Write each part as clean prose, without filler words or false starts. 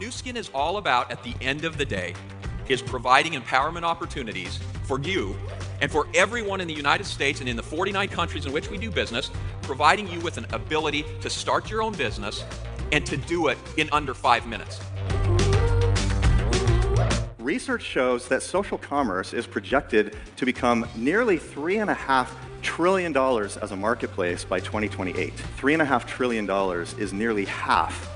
Nu Skin is all about at the end of the day is providing empowerment opportunities for you and for everyone in the United States and in the 49 countries in which we do business, providing you with an ability to start your own business and to do it in under 5 minutes. Research shows that social commerce is projected to become nearly $3.5 trillion as a marketplace by 2028. $3.5 trillion is nearly half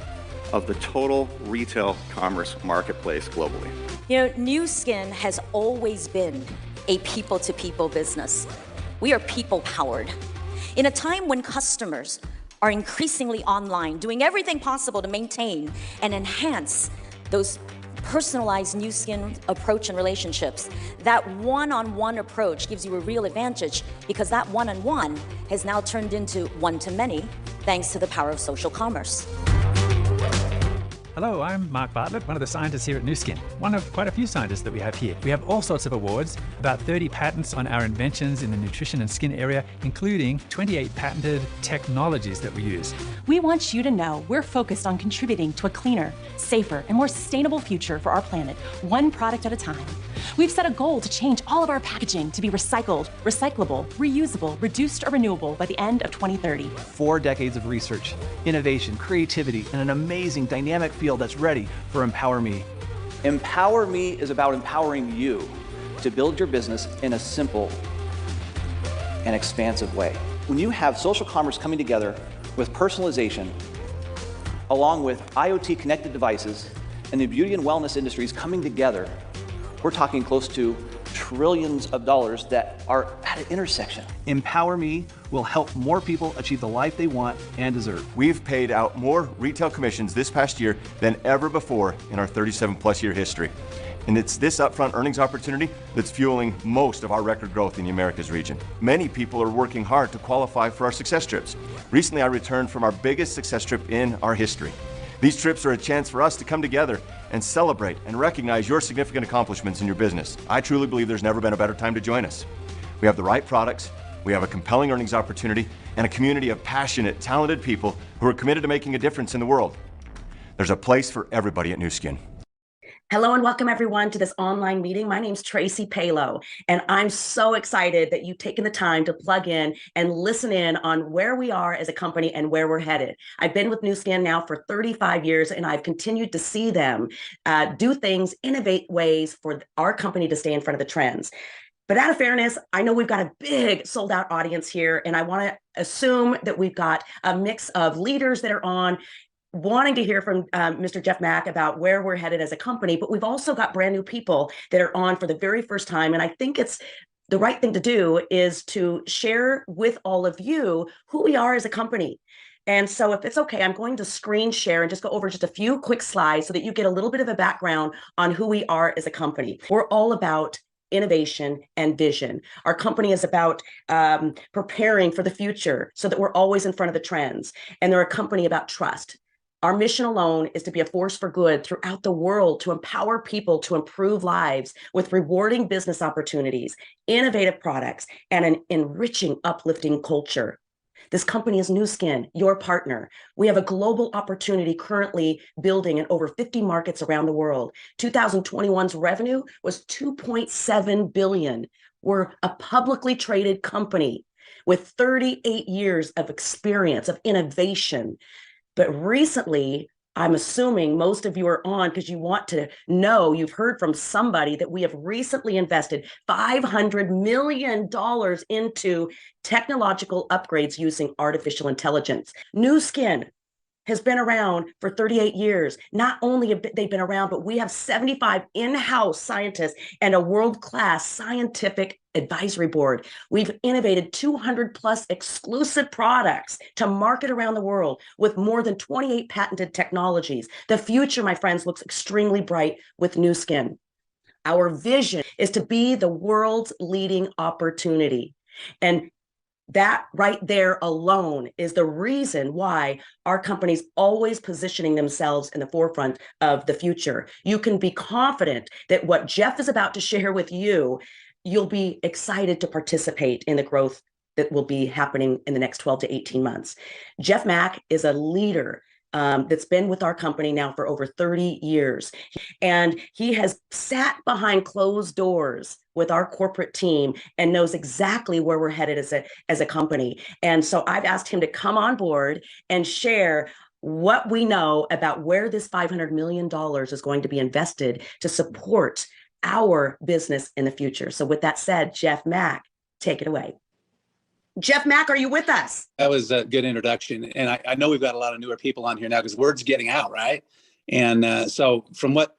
of the total retail commerce marketplace globally. You know, Nu Skin has always been a people-to-people business. We are people-powered. In a time when customers are increasingly online, doing everything possible to maintain and enhance those personalized Nu Skin approach and relationships, that one-on-one approach gives you a real advantage because that one-on-one has now turned into one-to-many thanks to the power of social commerce. Hello, I'm Mark Bartlett, one of the scientists here at Nu Skin, one of quite a few scientists that we have here. We have all sorts of awards, about 30 patents on our inventions in the nutrition and skin area, including 28 patented technologies that we use. We want you to know we're focused on contributing to a cleaner, safer, and more sustainable future for our planet, one product at a time. We've set a goal to change all of our packaging to be recycled, recyclable, reusable, reduced, or renewable by the end of 2030. 4 decades of research, innovation, creativity, and an amazing dynamic field that's ready for Empower Me. Empower Me is about empowering you to build your business in a simple and expansive way. When you have social commerce coming together with personalization, along with IoT connected devices and the beauty and wellness industries coming together, we're talking close to trillions of dollars that are at an intersection. Empower Me will help more people achieve the life they want and deserve. We've paid out more retail commissions this past year than ever before in our 37+ year history. And it's this upfront earnings opportunity that's fueling most of our record growth in the Americas region. Many people are working hard to qualify for our success trips. Recently, I returned from our biggest success trip in our history. These trips are a chance for us to come together and celebrate and recognize your significant accomplishments in your business. I truly believe there's never been a better time to join us. We have the right products, we have a compelling earnings opportunity, and a community of passionate, talented people who are committed to making a difference in the world. There's a place for everybody at Nu Skin. Hello and welcome everyone to this online meeting. My name's Tracy Palo, and I'm so excited that you've taken the time to plug in and listen in on where we are as a company and where we're headed. I've been with Nu Skin now for 35 years, and I've continued to see them do things, innovate ways for our company to stay in front of the trends. But out of fairness, I know we've got a big sold out audience here, and I want to assume that we've got a mix of leaders that are on wanting to hear from Mr. Jeff Mack about where we're headed as a company, but we've also got brand new people that are on for the very first time. And I think it's the right thing to do is to share with all of you who we are as a company. And so if it's okay, I'm going to screen share and just go over just a few quick slides so that you get a little bit of a background on who we are as a company. We're all about innovation and vision. Our company is about preparing for the future so that we're always in front of the trends. And they're a company about trust. Our mission alone is to be a force for good throughout the world, to empower people to improve lives with rewarding business opportunities, innovative products, and an enriching, uplifting culture. This company is Nu Skin, your partner. We have a global opportunity currently building in over 50 markets around the world. 2021's revenue was $2.7 billion. We're a publicly traded company with 38 years of experience, of innovation. But recently, I'm assuming most of you are on because you want to know, you've heard from somebody that we have recently invested $500 million into technological upgrades using artificial intelligence. Nu Skin has been around for 38 years. Not only have they been around, but we have 75 in-house scientists and a world-class scientific advisory board. We've innovated 200 plus exclusive products to market around the world with more than 28 patented technologies. The future, my friends, looks extremely bright with Nu Skin. Our vision is to be the world's leading opportunity. And that right there alone is the reason why our company's always positioning themselves in the forefront of the future. You can be confident that what Jeff is about to share with you, you'll be excited to participate in the growth that will be happening in the next 12 to 18 months. Jeff Mack is a leader that's been with our company now for over 30 years. And he has sat behind closed doors with our corporate team and knows exactly where we're headed as a company. And so I've asked him to come on board and share what we know about where this $500 million is going to be invested to support our business in the future. So with that said, Jeff Mack, take it away. Jeff Mack, are you with us? That was a good introduction. And I know we've got a lot of newer people on here now because word's getting out, right? And so from what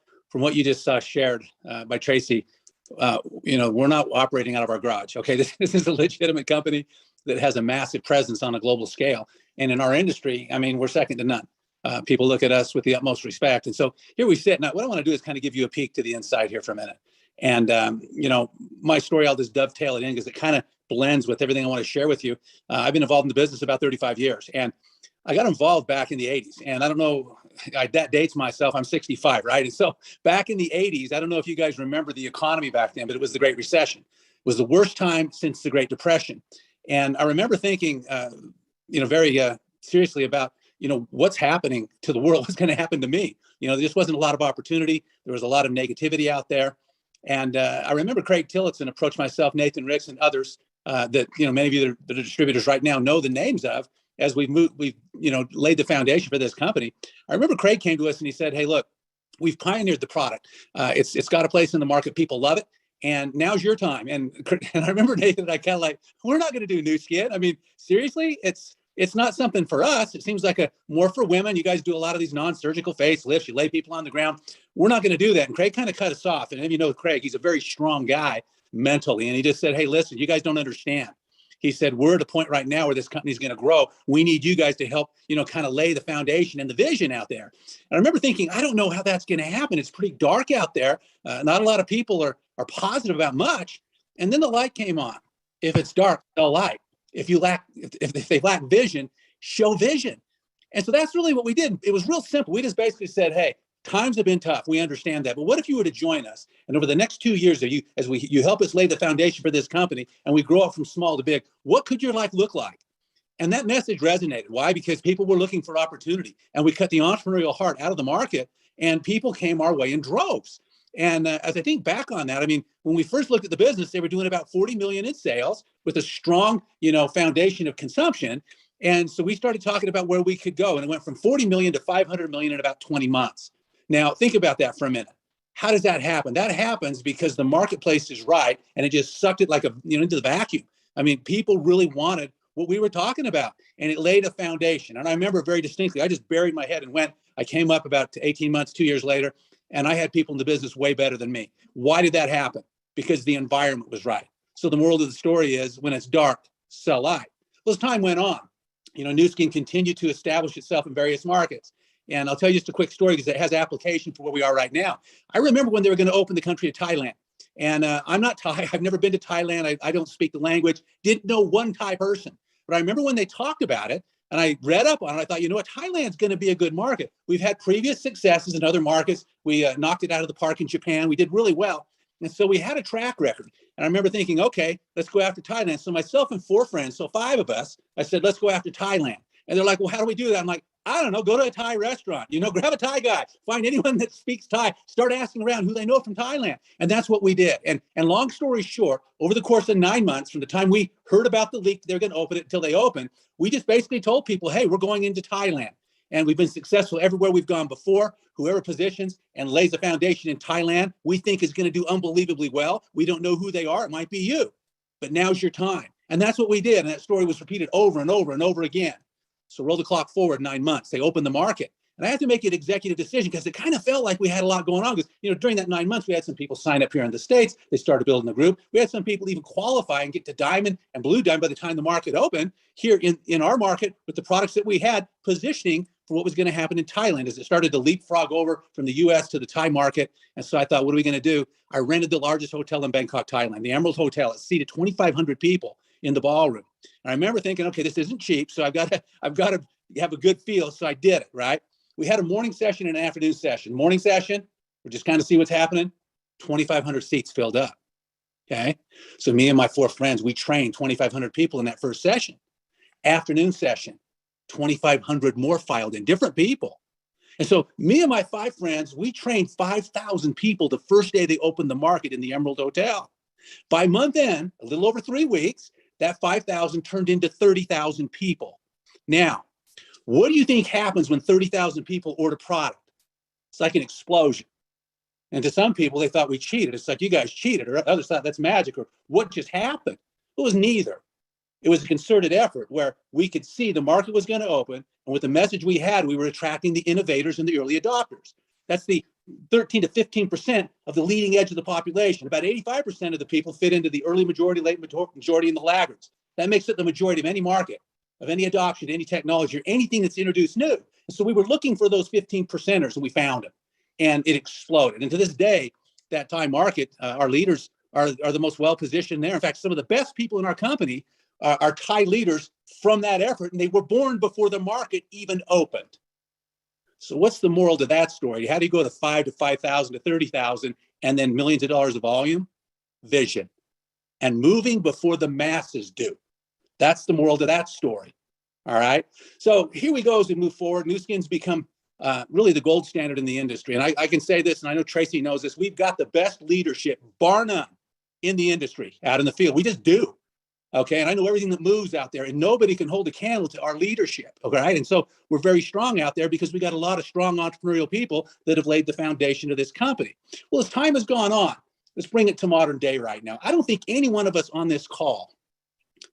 you just shared by Tracy, we're not operating out of our garage. Okay, this is a legitimate company that has a massive presence on a global scale. And in our industry, I mean, we're second to none. People look at us with the utmost respect. And so here we sit. Now, what I want to do is kind of give you a peek to the inside here for a minute. And, my story, I'll just dovetail it in because it kind of blends with everything I want to share with you. I've been involved in the business about 35 years. And I got involved back in the 80s. And I don't know, that dates myself. I'm 65, right? And so back in the 80s, I don't know if you guys remember the economy back then, but it was the Great Recession. It was the worst time since the Great Depression. And I remember thinking, very seriously about, what's happening to the world, what's going to happen to me. There just wasn't a lot of opportunity. There was a lot of negativity out there. And I remember Craig Tillotson approached myself, Nathan Ricks, and others that, many of you that are distributors right now know the names of as we've laid the foundation for this company. I remember Craig came to us and he said, hey, look, we've pioneered the product. It's got a place in the market. People love it. And now's your time. And I remember, Nathan, I kind of like, we're not going to do Nu Skin. I mean, seriously, it's not something for us. It seems like more for women. You guys do a lot of these non-surgical facelifts. You lay people on the ground. We're not going to do that. And Craig kind of cut us off. And if you know Craig, he's a very strong guy mentally. And he just said, hey, listen, you guys don't understand. He said, we're at a point right now where this company is going to grow. We need you guys to help, kind of lay the foundation and the vision out there. And I remember thinking, I don't know how that's going to happen. It's pretty dark out there. Not a lot of people are positive about much. And then the light came on. If it's dark, no light. If they lack vision, show vision. And so that's really what we did. It was real simple. We just basically said, hey, times have been tough. We understand that. But what if you were to join us? And over the next 2 years, you help us lay the foundation for this company and we grow up from small to big, what could your life look like? And that message resonated. Why? Because people were looking for opportunity. And we cut the entrepreneurial heart out of the market and people came our way in droves. And as I think back on that, I mean, when we first looked at the business, they were doing about 40 million in sales with a strong, foundation of consumption. And so we started talking about where we could go. And it went from 40 million to 500 million in about 20 months. Now, think about that for a minute. How does that happen? That happens because the marketplace is right. And it just sucked it like into the vacuum. I mean, people really wanted what we were talking about. And it laid a foundation. And I remember very distinctly, I just buried my head and went. I came up about 18 months, 2 years later. And I had people in the business way better than me. Why did that happen? Because the environment was right. So the moral of the story is when it's dark, sell light. Well, as time went on, Nu Skin continued to establish itself in various markets. And I'll tell you just a quick story because it has application for where we are right now. I remember when they were going to open the country of Thailand. And I'm not Thai. I've never been to Thailand. I don't speak the language. Didn't know one Thai person. But I remember when they talked about it, and I read up on it, I thought, what, Thailand's going to be a good market. We've had previous successes in other markets. We knocked it out of the park in Japan. We did really well. And so we had a track record. And I remember thinking, okay, let's go after Thailand. So myself and 4 friends, so 5 of us, I said, let's go after Thailand. And they're like, well, how do we do that? I'm like, I don't know, go to a Thai restaurant, grab a Thai guy, find anyone that speaks Thai, start asking around who they know from Thailand. And that's what we did. And long story short, over the course of 9 months, from the time we heard about the leak, they're going to open it until they open, we just basically told people, hey, we're going into Thailand. And we've been successful everywhere we've gone before. Whoever positions and lays a foundation in Thailand, we think is going to do unbelievably well. We don't know who they are. It might be you, but now's your time. And that's what we did. And that story was repeated over and over and over again. So roll the clock forward 9 months. They opened the market. And I had to make an executive decision because it kind of felt like we had a lot going on. Because, during that 9 months, we had some people sign up here in the States. They started building a group. We had some people even qualify and get to diamond and blue diamond by the time the market opened here in our market with the products that we had, positioning for what was going to happen in Thailand as it started to leapfrog over from the U.S. to the Thai market. And so I thought, what are we going to do? I rented the largest hotel in Bangkok, Thailand, the Emerald Hotel. It seated 2,500 people in the ballroom. And I remember thinking, okay, this isn't cheap, so I've got to have a good feel. So I did it, right? We had a morning session and an afternoon session. Morning session, we just kind of see what's happening. 2,500 seats filled up. Okay. So me and my 4 friends, we trained 2,500 people in that first session. Afternoon session, 2,500 more filed in, different people. And so me and my 5 friends, we trained 5,000 people the first day they opened the market in the Emerald Hotel. By month end, a little over 3 weeks, that 5,000 turned into 30,000 people. Now, what do you think happens when 30,000 people order product? It's like an explosion. And to some people, they thought we cheated. It's like, you guys cheated, or others thought that's magic, or what just happened? It was neither. It was a concerted effort where we could see the market was going to open, and with the message we had, we were attracting the innovators and the early adopters. That's the 13 to 15% of the leading edge of the population. About 85% of the people fit into the early majority, late majority, and the laggards. That makes it the majority of any market, of any adoption, any technology, or anything that's introduced new. And so we were looking for those 15%ers, and we found them, and it exploded. And to this day, that Thai market, our leaders are the most well-positioned there. In fact, some of the best people in our company are Thai leaders from that effort, and they were born before the market even opened. So what's the moral to that story? How do you go to 5 to 5,000 to 30,000 and then millions of dollars of volume? Vision. And moving before the masses do. That's the moral to that story. All right. So here we go as we move forward. Nu Skin's become really the gold standard in the industry. And I can say this, and I know Tracy knows this, we've got the best leadership, bar none, in the industry out in the field. We just do. Okay. And I know everything that moves out there, and nobody can hold a candle to our leadership. Okay. Right? And so we're very strong out there because we got a lot of strong entrepreneurial people that have laid the foundation of this company. Well, as time has gone on, let's bring it to modern day right now. I don't think any one of us on this call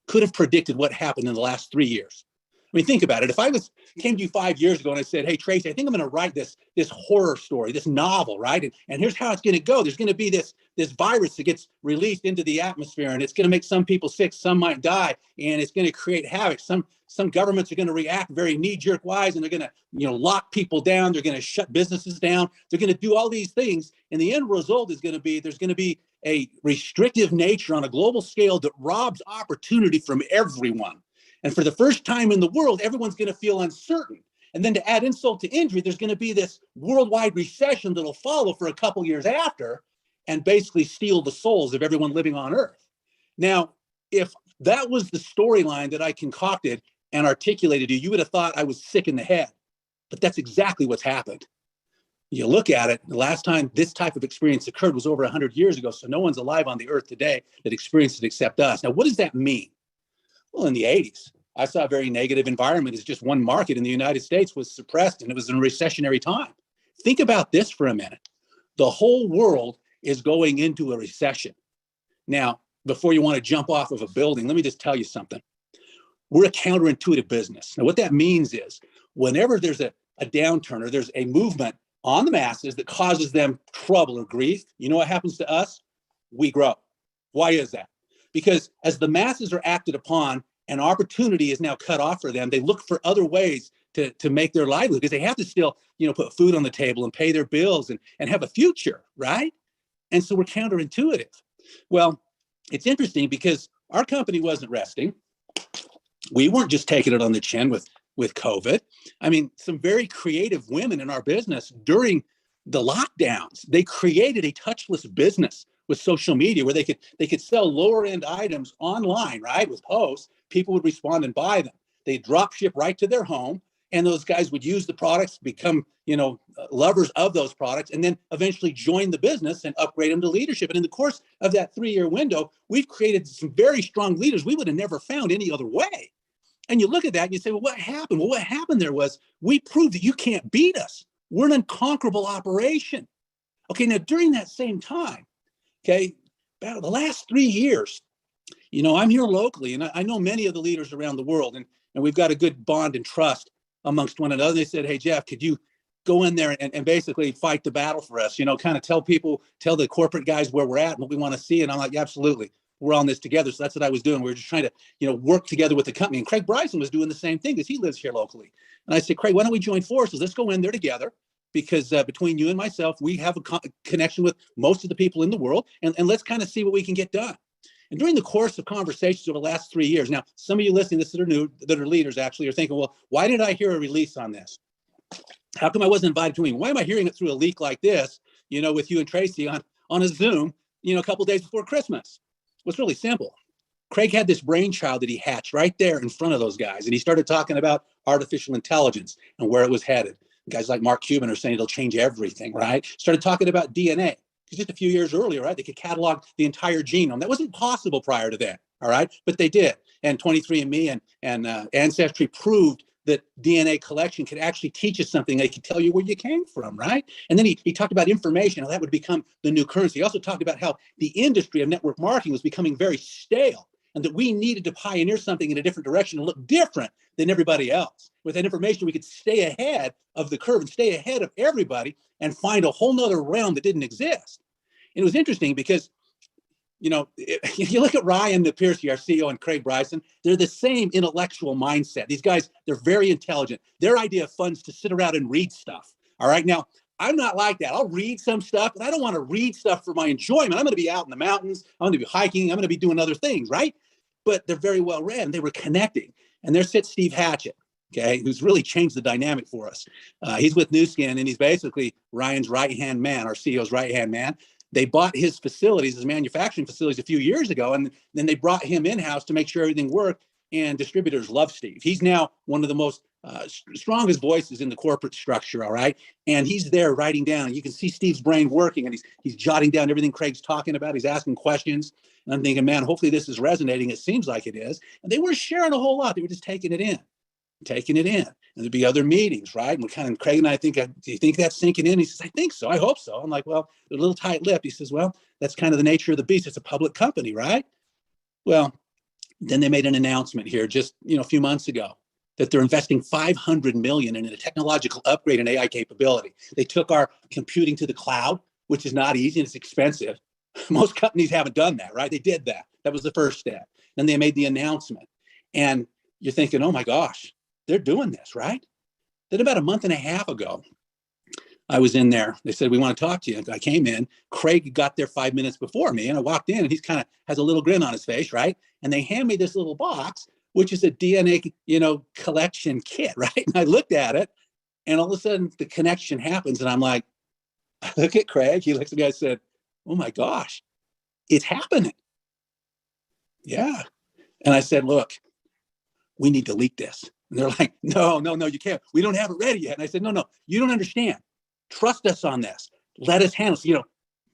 could have predicted what happened in the last 3 years. I mean, think about it. If I came to you 5 years ago and I said, hey, Tracy, I think I'm going to write this horror story, this novel, right? And here's how it's going to go. There's going to be this virus that gets released into the atmosphere, and it's going to make some people sick, some might die, and it's going to create havoc. Some governments are going to react very knee-jerk wise, and they're going to lock people down. They're going to shut businesses down. They're going to do all these things. And the end result is going to be there's going to be a restrictive nature on a global scale that robs opportunity from everyone. And for the first time in the world, everyone's going to feel uncertain. And then to add insult to injury, there's going to be this worldwide recession that'll follow for a couple years after and basically steal the souls of everyone living on Earth. Now, if that was the storyline that I concocted and articulated to you, you would have thought I was sick in the head. But that's exactly what's happened. You look at it, the last time this type of experience occurred was over 100 years ago. So no one's alive on the Earth today that experienced it except us. Now, what does that mean? Well, in the 80s, I saw a very negative environment as just one market in the United States was suppressed, and it was in a recessionary time. Think about this for a minute. The whole world is going into a recession. Now, before you want to jump off of a building, let me just tell you something. We're a counterintuitive business. Now, what that means is whenever there's a downturn or there's a movement on the masses that causes them trouble or grief, you know what happens to us? We grow. Why is that? Because as the masses are acted upon and opportunity is now cut off for them, they look for other ways to make their livelihood because they have to still, put food on the table and pay their bills and have a future, right? And so we're counterintuitive. Well, it's interesting because our company wasn't resting. We weren't just taking it on the chin with COVID. I mean, some very creative women in our business during the lockdowns, they created a touchless business with social media where they could sell lower end items online, right? With posts, people would respond and buy them. They drop ship right to their home, and those guys would use the products, become, lovers of those products, and then eventually join the business and upgrade them to leadership. And in the course of that 3-year window, we've created some very strong leaders we would have never found any other way. And you look at that and you say, well, what happened? Well, what happened there was we proved that you can't beat us. We're an unconquerable operation. Okay, now during that same time, okay, about the last 3 years, I'm here locally, and I know many of the leaders around the world, and we've got a good bond and trust amongst one another. They said, hey, Jeff, could you go in there and basically fight the battle for us? Kind of tell the corporate guys where we're at and what we want to see. And I'm like, yeah, absolutely. We're on this together. So that's what I was doing. We were just trying to, work together with the company. And Craig Bryson was doing the same thing because he lives here locally. And I said, Craig, why don't we join forces? Let's go in there together. Because between you and myself, we have a connection with most of the people in the world, and let's kind of see what we can get done. And during the course of conversations over the last 3 years, now, some of you listening to this that are leaders actually are thinking, well, why did I hear a release on this? How come I wasn't invited to a meeting? Why am I hearing it through a leak like this, with you and Tracy on a Zoom, a couple days before Christmas? Well, it's really simple. Craig had this brainchild that he hatched right there in front of those guys. And he started talking about artificial intelligence and where it was headed. Guys like Mark Cuban are saying it'll change everything, right? Started talking about DNA. Because just a few years earlier, right, they could catalog the entire genome. That wasn't possible prior to that, all right? But they did. And 23andMe and Ancestry proved that DNA collection could actually teach us something. They could tell you where you came from, right? And then he talked about information, how that would become the new currency. He also talked about how the industry of network marketing was becoming very stale and that we needed to pioneer something in a different direction and look different than everybody else. With that information, we could stay ahead of the curve and stay ahead of everybody and find a whole nother realm that didn't exist. And it was interesting because, if you look at Ryan Pierce, our CEO, and Craig Bryson, they're the same intellectual mindset. These guys, they're very intelligent. Their idea of fun is to sit around and read stuff. All right. Now, I'm not like that. I'll read some stuff, but I don't want to read stuff for my enjoyment. I'm going to be out in the mountains. I'm going to be hiking. I'm going to be doing other things, right? But they're very well read and they were connecting. And there sits Steve Hatchett, okay, who's really changed the dynamic for us. He's with Nu Skin and he's basically Ryan's right-hand man, our CEO's right-hand man. They bought his facilities, his manufacturing facilities a few years ago, and then they brought him in-house to make sure everything worked. And distributors love Steve. He's now one of the most strongest voices in the corporate structure, all right? And he's there writing down. You can see Steve's brain working, and he's jotting down everything Craig's talking about. He's asking questions. And I'm thinking, man, hopefully this is resonating. It seems like it is. And they weren't sharing a whole lot. They were just taking it in. And there'd be other meetings, right? And Craig and I think, do you think that's sinking in? He says, I think so. I hope so. I'm like, well, they're a little tight-lipped. He says, well, that's kind of the nature of the beast. It's a public company, right? Well, then they made an announcement here just, a few months ago that they're investing $500 million in a technological upgrade in AI capability. They took our computing to the cloud, which is not easy and it's expensive. Most companies haven't done that, right? They did that. That was the first step. Then they made the announcement. And you're thinking, oh my gosh, they're doing this, right? Then about a month and a half ago, I was in there. They said, we want to talk to you. I came in. Craig got there 5 minutes before me. And I walked in and he's kind of has a little grin on his face, right? And they hand me this little box, which is a DNA, collection kit, right? And I looked at it and all of a sudden the connection happens. And I'm like, look at Craig. He looks at me. I said, oh my gosh, it's happening. Yeah. And I said, look, we need to leak this. And they're like, no, you can't. We don't have it ready yet. And I said, no, you don't understand. Trust us on this. Let us handle it.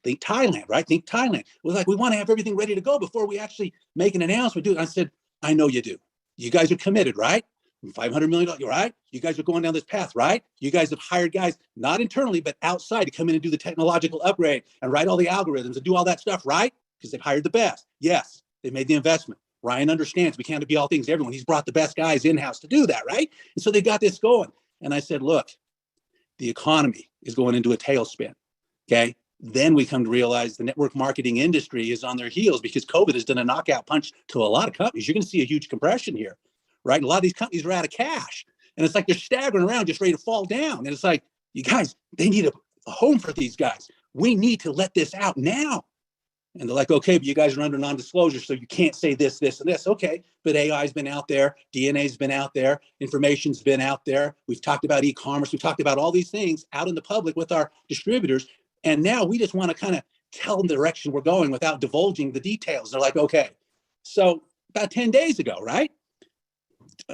Think Thailand, right? Think Thailand. It was like, we want to have everything ready to go before we actually make an announcement. I said, I know you do. You guys are committed, right? $500 million, right? You guys are going down this path, right? You guys have hired guys, not internally, but outside to come in and do the technological upgrade and write all the algorithms and do all that stuff, right? Because they've hired the best. Yes, they made the investment. Ryan understands we can't be all things to everyone. He's brought the best guys in-house to do that, right? And so they got this going. And I said, look, the economy is going into a tailspin, okay? Then we come to realize the network marketing industry is on their heels because COVID has done a knockout punch to a lot of companies. You're going to see a huge compression here, right? A lot of these companies are out of cash. And it's like they're staggering around just ready to fall down. And it's like, you guys, they need a home for these guys. We need to let this out now. And they're like, okay, but you guys are under non-disclosure, so you can't say this, this, and this. Okay, but AI's been out there, DNA's been out there, information's been out there. We've talked about e-commerce. We've talked about all these things out in the public with our distributors. And now we just want to kind of tell them the direction we're going without divulging the details. They're like, okay. So about 10 days ago, right?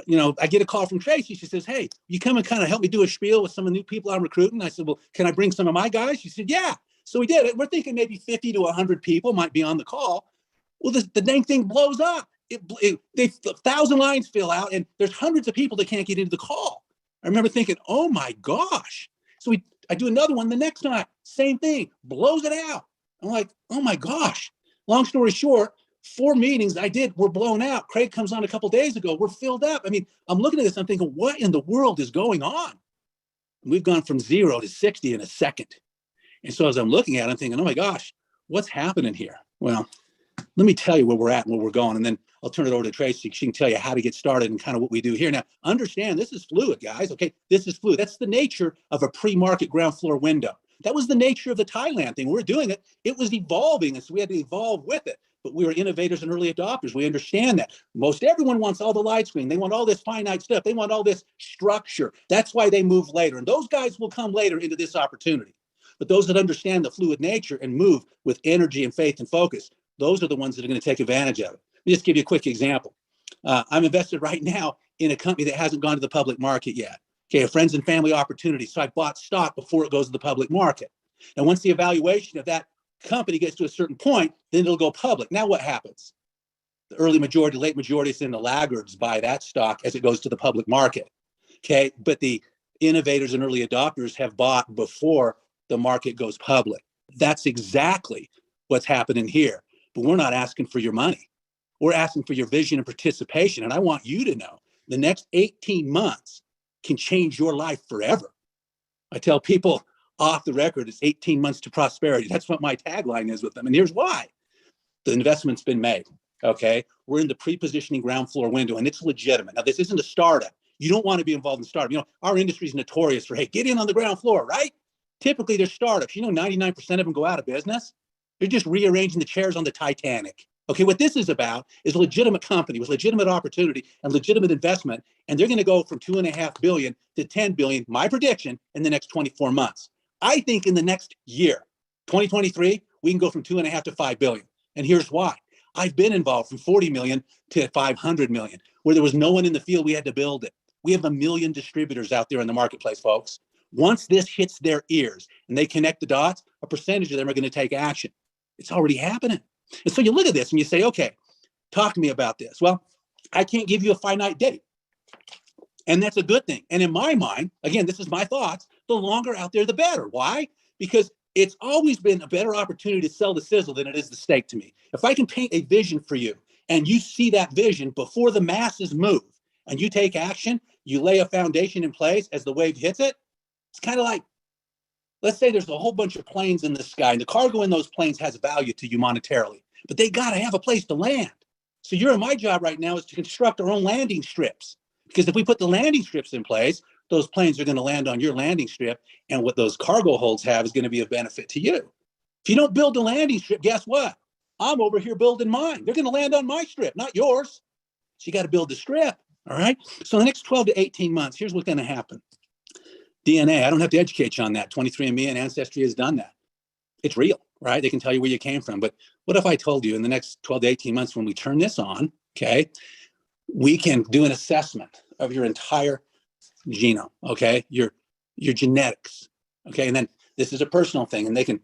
I get a call from Tracy. She says, hey, you come and kind of help me do a spiel with some of the new people I'm recruiting. I said, well, can I bring some of my guys? She said, yeah. So we did it. We're thinking maybe 50 to 100 people might be on the call. Well, the dang thing blows up. 1,000 lines fill out, and there's hundreds of people that can't get into the call. I remember thinking, oh my gosh. So I do another one the next night. Same thing, blows it out. I'm like, oh my gosh. Long story short, 4 meetings I did were blown out. Craig comes on a couple days ago. We're filled up. I mean, I'm looking at this. I'm thinking, what in the world is going on? And we've gone from 0 to 60 in a second. And so as I'm looking at it, I'm thinking, oh my gosh, what's happening here? Well, let me tell you where we're at and where we're going. And then I'll turn it over to Tracy. She can tell you how to get started and kind of what we do here. Now, understand this is fluid, guys. Okay, this is fluid. That's the nature of a pre-market ground floor window. That was the nature of the Thailand thing. We're doing it. It was evolving, and so we had to evolve with it. But we were innovators and early adopters. We understand that. Most everyone wants all the light screen. They want all this finite stuff. They want all this structure. That's why they move later. And those guys will come later into this opportunity. But those that understand the fluid nature and move with energy and faith and focus, those are the ones that are going to take advantage of it. Let me just give you a quick example. I'm invested right now in a company that hasn't gone to the public market yet. Okay, a friends and family opportunity. So I bought stock before it goes to the public market. And once the evaluation of that company gets to a certain point, then it'll go public. Now what happens? The early majority, late majorities, and the laggards buy that stock as it goes to the public market. Okay, but the innovators and early adopters have bought before the market goes public. That's exactly what's happening here. But we're not asking for your money. We're asking for your vision and participation. And I want you to know the next 18 months can change your life forever. I tell people off the record, it's 18 months to prosperity. That's what my tagline is with them. And here's why. The investment's been made. Okay. We're in the pre-positioning ground floor window, and it's legitimate. Now, this isn't a startup. You don't want to be involved in startup. You know, our industry is notorious for, hey, get in on the ground floor, right? Typically, they're startups. You know, 99% of them go out of business. They're just rearranging the chairs on the Titanic. Okay, what this is about is a legitimate company with legitimate opportunity and legitimate investment, and they're going to go from $2.5 billion to $10 billion, my prediction, in the next 24 months. I think in the next year, 2023, we can go from 2.5 to 5 billion. And here's why. I've been involved from 40 million to 500 million, where there was no one in the field, we had to build it. We have 1 million distributors out there in the marketplace, folks. Once this hits their ears and they connect the dots, a percentage of them are going to take action. It's already happening. And so you look at this and you say, okay, talk to me about this. Well, I can't give you a finite date. And that's a good thing. And in my mind, again, this is my thoughts, the longer out there, the better. Why? Because it's always been a better opportunity to sell the sizzle than it is the steak to me. If I can paint a vision for you and you see that vision before the masses move and you take action, you lay a foundation in place as the wave hits it, it's kind of like, let's say there's a whole bunch of planes in the sky and the cargo in those planes has value to you monetarily, but they got to have a place to land. So my job right now is to construct our own landing strips. Because if we put the landing strips in place, those planes are going to land on your landing strip, and what those cargo holds have is going to be of benefit to you. If you don't build a landing strip, guess what? I'm over here building mine. They're going to land on my strip, not yours. So you got to build the strip, all right? So the next 12 to 18 months, here's what's going to happen. DNA, I don't have to educate you on that. 23andMe and Ancestry has done that. It's real, right? They can tell you where you came from. But what if I told you in the next 12 to 18 months when we turn this on, okay, we can do an assessment of your entire genome, okay, your genetics, okay, and then this is a personal thing, and they can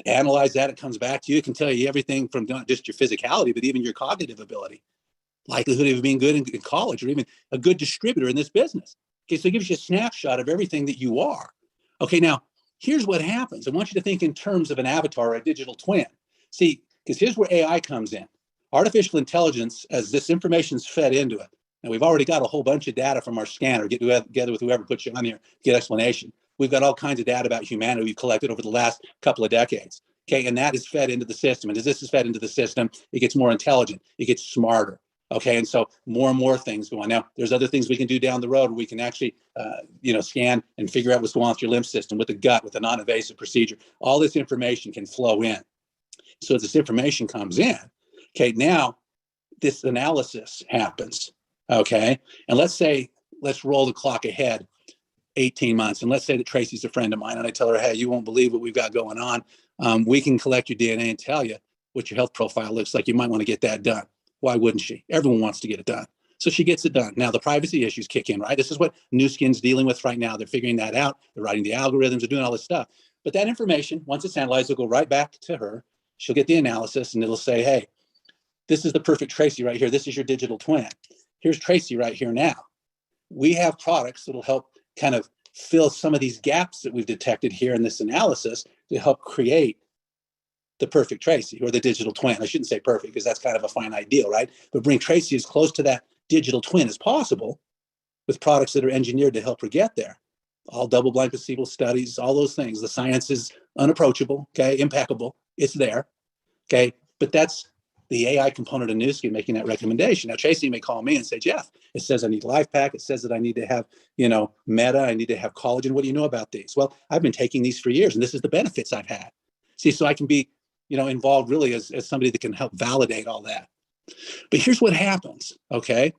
analyze that. It comes back to you. It can tell you everything from not just your physicality, but even your cognitive ability, likelihood of being good in college, or even a good distributor in this business. Okay, so it gives you a snapshot of everything that you are. Okay, now here's what happens. I want you to think in terms of an avatar or a digital twin. See, because here's where AI comes in. Artificial intelligence, as this information is fed into it, and we've already got a whole bunch of data from our scanner, get together with whoever puts you on here, get explanation. We've got all kinds of data about humanity we've collected over the last couple of decades. Okay, and that is fed into the system. And as this is fed into the system, it gets more intelligent, it gets smarter. Okay, and so more and more things go on. Now, there's other things we can do down the road where we can actually, scan and figure out what's going on with your lymph system, with the gut, with a non-invasive procedure. All this information can flow in. So as this information comes in, okay, now this analysis happens. Okay, and let's roll the clock ahead 18 months, and let's say that Tracy's a friend of mine, and I tell her, hey, you won't believe what we've got going on. We can collect your DNA and tell you what your health profile looks like. You might want to get that done. Why wouldn't she? Everyone wants to get it done. So she gets it done. Now the privacy issues kick in, right? This is what Nu Skin's dealing with right now. They're figuring that out. They're writing the algorithms, they're doing all this stuff. But that information, once it's analyzed, will go right back to her. She'll get the analysis and it'll say, hey, this is the perfect Tracy right here. This is your digital twin. Here's Tracy right here now. We have products that'll help kind of fill some of these gaps that we've detected here in this analysis to help create the perfect Tracy, or the digital twin. I shouldn't say perfect because that's kind of a finite deal, right? But bring Tracy as close to that digital twin as possible with products that are engineered to help her get there. All double-blind placebo studies, all those things. The science is unapproachable, okay, impeccable. It's there, okay? But that's the AI component of Nu Skin making that recommendation. Now, Tracy may call me and say, Jeff, it says I need LifePak. It says that I need to have, Meta. I need to have collagen. What do you know about these? Well, I've been taking these for years, and this is the benefits I've had. See, so I can be involved really as somebody that can help validate all that. But here's what happens, okay?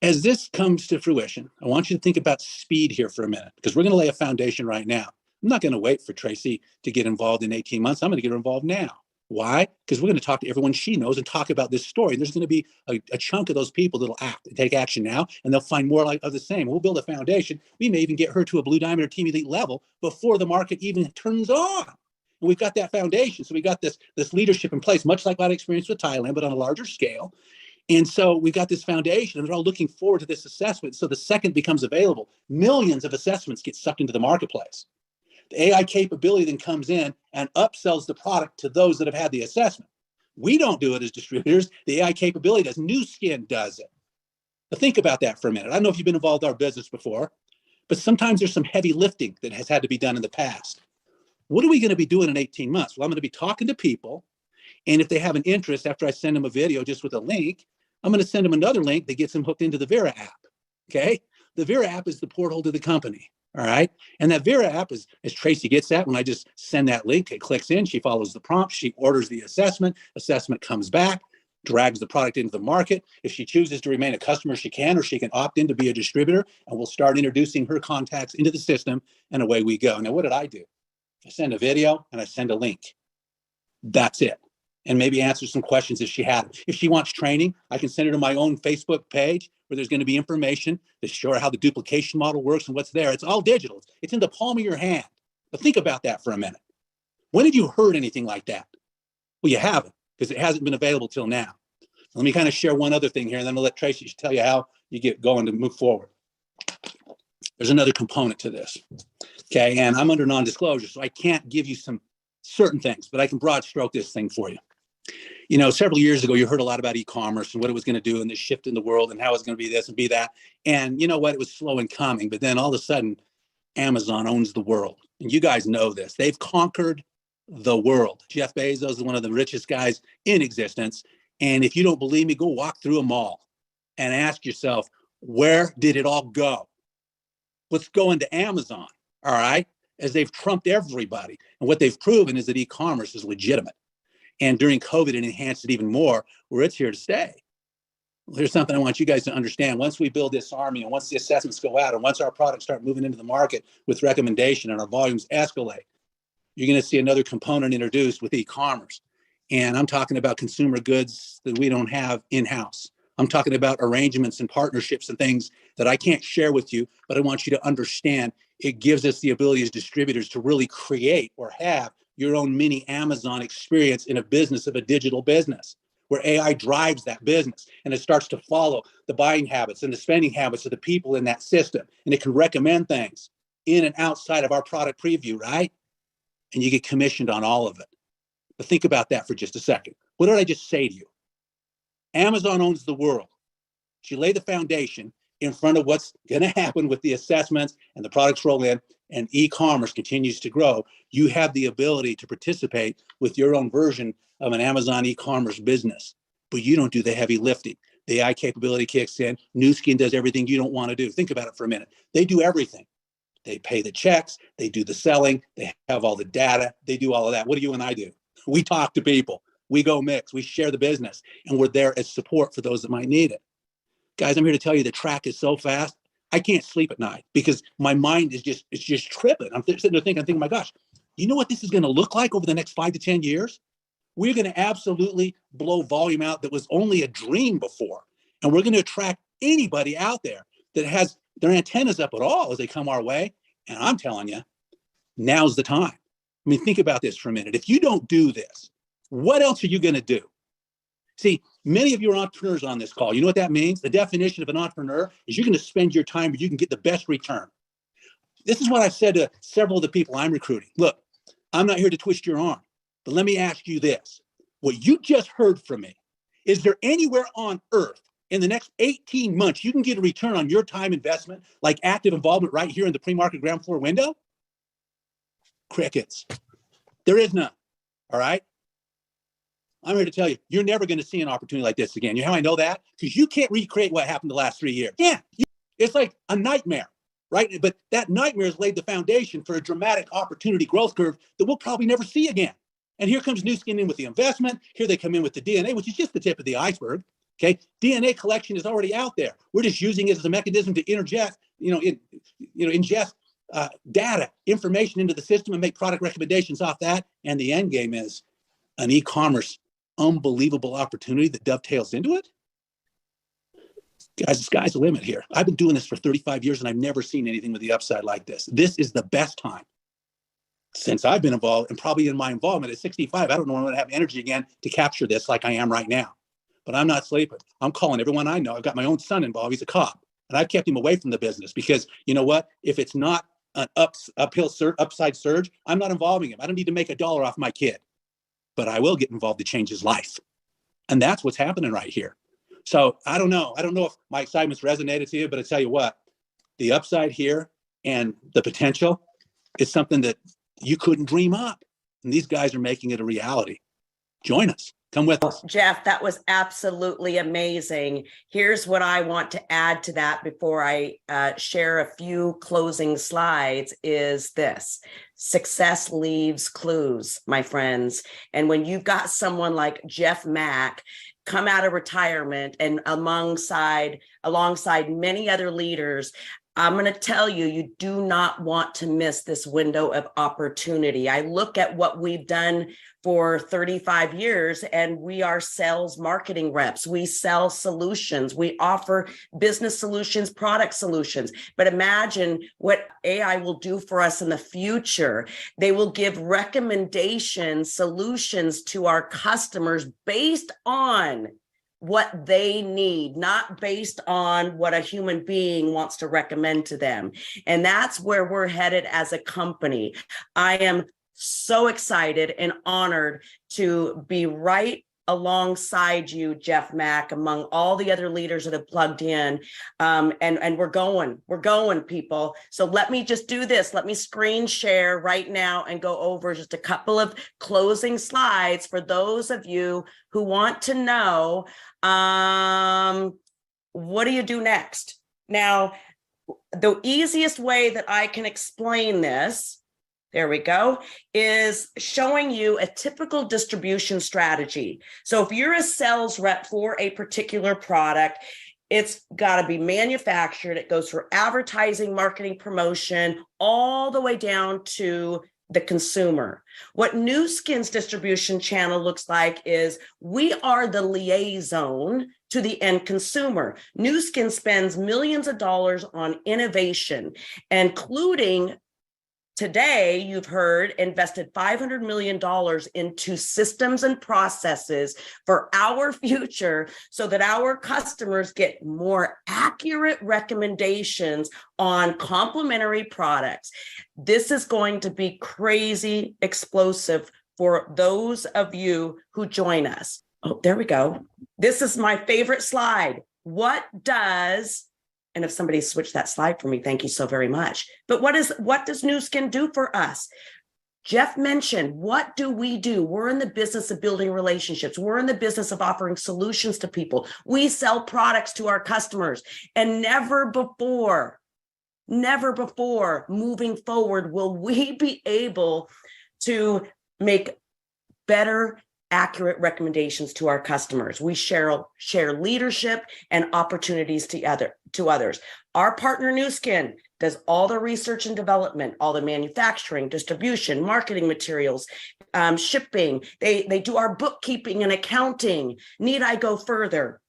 As this comes to fruition, I want you to think about speed here for a minute, because we're going to lay a foundation right now. I'm not going to wait for Tracy to get involved in 18 months. I'm going to get her involved now. Why? Because we're going to talk to everyone she knows and talk about this story. There's going to be a chunk of those people that'll act and take action now, and they'll find more of the same. We'll build a foundation. We may even get her to a Blue Diamond or Team Elite level before the market even turns on. And we've got that foundation. So we got this leadership in place, much like what I experienced with Thailand, but on a larger scale. And so we've got this foundation, and they're all looking forward to this assessment. So the second becomes available, millions of assessments get sucked into the marketplace. The AI capability then comes in and upsells the product to those that have had the assessment. We don't do it as distributors. The AI capability does. Nu Skin does it. But think about that for a minute. I don't know if you've been involved in our business before, but sometimes there's some heavy lifting that has had to be done in the past. What are we going to be doing in 18 months? Well, I'm going to be talking to people, and if they have an interest, after I send them a video just with a link, I'm going to send them another link that gets them hooked into the Vera app, okay? The Vera app is the portal to the company, all right? And that Vera app is, as Tracy gets at, when I just send that link, it clicks in, she follows the prompt, she orders the assessment comes back, drags the product into the market. If she chooses to remain a customer, she can, or she can opt in to be a distributor, and we'll start introducing her contacts into the system, and away we go. Now, what did I do? I send a video and I send a link. That's it. And maybe answer some questions if she had. If she wants training, I can send her to my own Facebook page where there's going to be information to show her how the duplication model works and what's there. It's all digital. It's in the palm of your hand. But think about that for a minute. When have you heard anything like that? Well, you haven't, because it hasn't been available till now. Let me kind of share one other thing here, and then I'll let Tracy tell you how you get going to move forward. There's another component to this, okay? And I'm under non-disclosure, so I can't give you some certain things, but I can broad stroke this thing for you. You know, several years ago, you heard a lot about e-commerce and what it was going to do and this shift in the world and how it's going to be this and be that. And you know what? It was slow in coming, but then all of a sudden, Amazon owns the world. And you guys know this. They've conquered the world. Jeff Bezos is one of the richest guys in existence. And if you don't believe me, go walk through a mall and ask yourself, where did it all go? Let's go into Amazon, all right? As they've trumped everybody. And what they've proven is that e-commerce is legitimate. And during COVID, it enhanced it even more, where it's here to stay. Well, here's something I want you guys to understand. Once we build this army, and once the assessments go out, and once our products start moving into the market with recommendation and our volumes escalate, you're going to see another component introduced with e-commerce. And I'm talking about consumer goods that we don't have in-house. I'm talking about arrangements and partnerships and things that I can't share with you, but I want you to understand it gives us the ability as distributors to really create or have your own mini Amazon experience in a business of a digital business where AI drives that business and it starts to follow the buying habits and the spending habits of the people in that system. And it can recommend things in and outside of our product preview, right? And you get commissioned on all of it. But think about that for just a second. What did I just say to you? Amazon owns the world. She laid the foundation in front of what's going to happen with the assessments and the products roll in, and e-commerce continues to grow. You have the ability to participate with your own version of an Amazon e-commerce business, but you don't do the heavy lifting. The AI capability kicks in. Nu Skin does everything you don't want to do. Think about it for a minute. They do everything. They pay the checks. They do the selling. They have all the data. They do all of that. What do you and I do? We talk to people. We go mix. We share the business, and we're there as support for those that might need it. Guys, I'm here to tell you the track is so fast, I can't sleep at night because my mind is just tripping. I'm sitting there thinking, my gosh, you know what this is going to look like over the next 5 to 10 years? We're going to absolutely blow volume out that was only a dream before. And we're going to attract anybody out there that has their antennas up at all as they come our way. And I'm telling you, now's the time. I mean, think about this for a minute. If you don't do this, what else are you going to do? See, many of you are entrepreneurs on this call. You know what that means? The definition of an entrepreneur is you're going to spend your time where you can get the best return. This is what I've said to several of the people I'm recruiting. Look, I'm not here to twist your arm, but let me ask you this. What you just heard from me, is there anywhere on earth in the next 18 months you can get a return on your time investment like active involvement right here in the pre-market ground floor window? Crickets. There is none. All right? I'm here to tell you, you're never going to see an opportunity like this again. You know how I know that? Because you can't recreate what happened the last 3 years. Yeah, it's like a nightmare, right? But that nightmare has laid the foundation for a dramatic opportunity growth curve that we'll probably never see again. And here comes Nu Skin in with the investment. Here they come in with the DNA, which is just the tip of the iceberg. Okay, DNA collection is already out there. We're just using it as a mechanism to ingest data, information into the system and make product recommendations off that. And the end game is an e-commerce unbelievable opportunity that dovetails into it, guys, the sky's the limit here. I've been doing this for 35 years and I've never seen anything with the upside like this. This is the best time since I've been involved, and probably in my involvement at 65. I don't know when I'm going to have energy again to capture this like I am right now. But I'm not sleeping. I'm calling everyone I know. I've got my own son involved. He's a cop. And I've kept him away from the business because, you know what? If it's not an upside surge, I'm not involving him. I don't need to make $1 off my kid. But I will get involved to change his life. And that's what's happening right here. So I don't know. I don't know if my excitement's resonated to you, but I tell you what, the upside here and the potential is something that you couldn't dream up. And these guys are making it a reality. Join us. Come with us. Jeff, that was absolutely amazing. Here's what I want to add to that before I share a few closing slides is this. Success leaves clues, my friends. And when you've got someone like Jeff Mack come out of retirement and alongside many other leaders, I'm going to tell you, you do not want to miss this window of opportunity. I look at what we've done for 35 years and we are sales marketing reps. We sell solutions. We offer business solutions, product solutions. But imagine what AI will do for us in the future. They will give recommendations, solutions to our customers based on what they need, not based on what a human being wants to recommend to them. And that's where we're headed as a company. I am so excited and honored to be right alongside you, Jeff Mack, among all the other leaders that have plugged in. And we're going, people. So let me just do this. Let me screen share right now and go over just a couple of closing slides for those of you who want to know, what do you do next? Now, the easiest way that I can explain this, there we go, is showing you a typical distribution strategy. So if you're a sales rep for a particular product, it's got to be manufactured. It goes for advertising, marketing, promotion, all the way down to the consumer. What Nu Skin's distribution channel looks like is we are the liaison to the end consumer. Nu Skin spends millions of dollars on innovation, including today, you've heard, invested $500 million into systems and processes for our future so that our customers get more accurate recommendations on complementary products. This is going to be crazy explosive for those of you who join us. Oh, there we go. This is my favorite slide. What does And if somebody switched that slide for me, thank you so very much. But what does Nu Skin do for us? Jeff mentioned, what do we do? We're in the business of building relationships. We're in the business of offering solutions to people. We sell products to our customers, and never before moving forward will we be able to make better, accurate recommendations to our customers. We share leadership and opportunities to others. Our partner Nu Skin does all the research and development, all the manufacturing, distribution, marketing materials, shipping. They do our bookkeeping and accounting. Need I go further?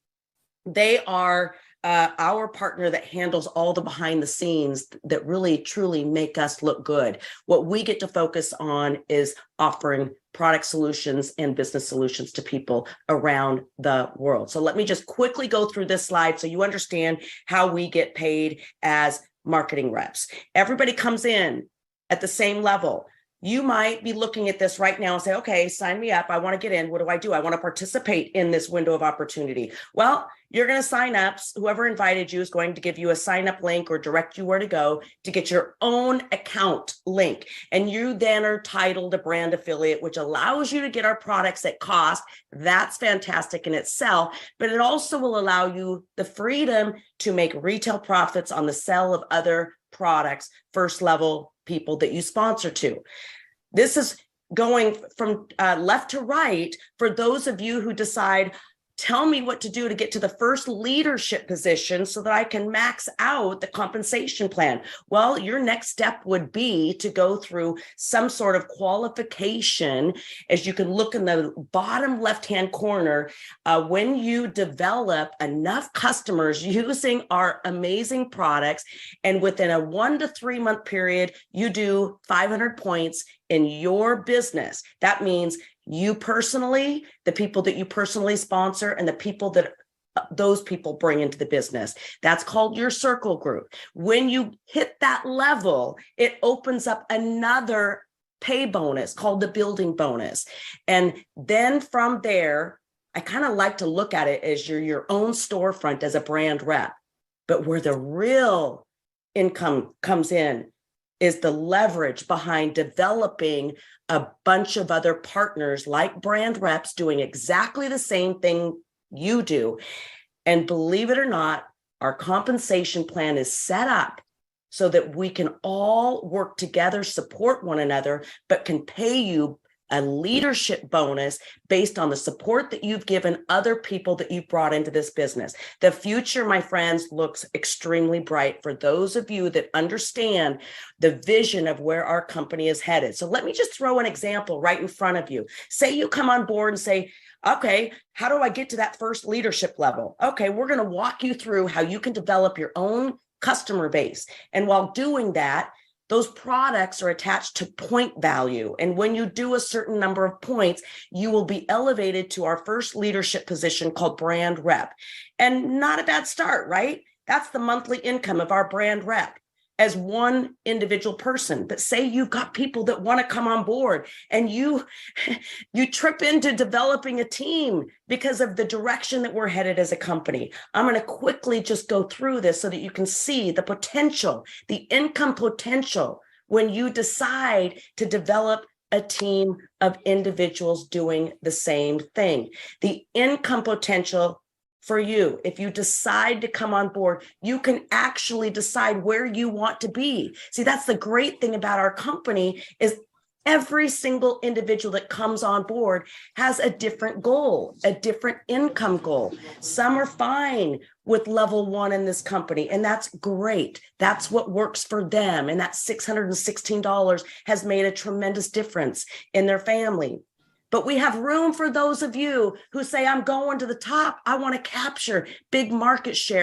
They are our partner that handles all the behind the scenes that really, truly make us look good. What we get to focus on is offering product solutions and business solutions to people around the world. So let me just quickly go through this slide so you understand how we get paid as marketing reps. Everybody comes in at the same level. You might be looking at this right now and say, okay, sign me up. I want to get in. What do? I want to participate in this window of opportunity. Well, you're going to sign up. Whoever invited you is going to give you a sign up link or direct you where to go to get your own account link. And you then are titled a brand affiliate, which allows you to get our products at cost. That's fantastic in itself, but it also will allow you the freedom to make retail profits on the sale of other products, first level people that you sponsor to. This is going from left to right for those of you who decide, tell me what to do to get to the first leadership position so that I can max out the compensation plan. Well, your next step would be to go through some sort of qualification. As you can look in the bottom left-hand corner, when you develop enough customers using our amazing products, and within a 1 to 3 month period, you do 500 points in your business. That means you personally, the people that you personally sponsor, and the people that those people bring into the business. That's called your circle group. When you hit that level, it opens up another pay bonus called the building bonus. And then from there, I kind of like to look at it as you're your own storefront as a brand rep. But where the real income comes in is the leverage behind developing a bunch of other partners like brand reps doing exactly the same thing you do. And believe it or not, our compensation plan is set up so that we can all work together, support one another, but can pay you a leadership bonus based on the support that you've given other people that you've brought into this business. The future, my friends, looks extremely bright for those of you that understand the vision of where our company is headed. So let me just throw an example right in front of you. Say you come on board and say, okay, how do I get to that first leadership level? Okay, we're going to walk you through how you can develop your own customer base. And while doing that, those products are attached to point value. And when you do a certain number of points, you will be elevated to our first leadership position called brand rep. And not a bad start, right? That's the monthly income of our brand rep as one individual person. But say you've got people that want to come on board and you trip into developing a team because of the direction that we're headed as a company. I'm going to quickly just go through this so that you can see the potential, the income potential when you decide to develop a team of individuals doing the same thing. The income potential for you, if you decide to come on board, you can actually decide where you want to be. See, that's the great thing about our company is every single individual that comes on board has a different goal, a different income goal. Some are fine with level 1 in this company, and that's great. That's what works for them. And that $616 has made a tremendous difference in their family. But we have room for those of you who say, I'm going to the top. I want to capture big market share.